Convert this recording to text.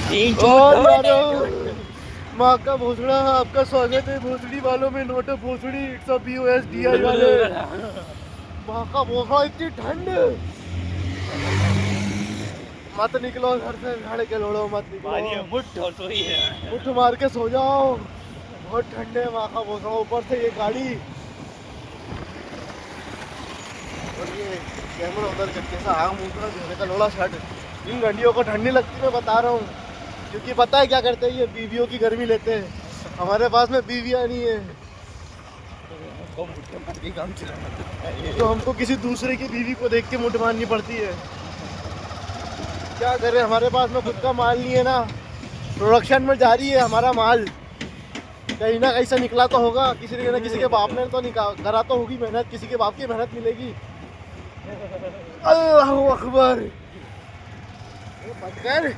और यारो माँ का भोसड़ा, आपका स्वागत है भोसड़ी वालों में। नोट भोसड़ी, इट्स अ BOSDI वाले। माँ का भोसड़ा, इतनी ठंड। मत निकलो घर से, झाड़ के लोड़ो, मत निकलो। मुठ मार के सो जाओ, बहुत ठंड है। माँ का भोसड़ा, ऊपर से ये गाड़ी और ये कैमरा उधर करके सा आग मुँह धोने का लोड़ा शर्ट। इन गंडियों को ठंडी लगती, मैं बता रहा हूँ। क्योंकि पता है क्या करते हैं, ये बीवियों की गर्मी लेते हैं। हमारे पास में बीवियाँ नहीं है, तो हमको किसी दूसरे की बीवी को देख के मुठ मारनी पड़ती है। क्या करें, हमारे पास में खुद का माल नहीं है ना। प्रोडक्शन में जारी है हमारा माल, कहीं ना कहीं से निकला तो होगा। किसी न किसी के बाप ने तो निकाल करा तो होगी मेहनत, किसी के बाप की मेहनत मिलेगी। अल्लाह अकबर। बंद कर।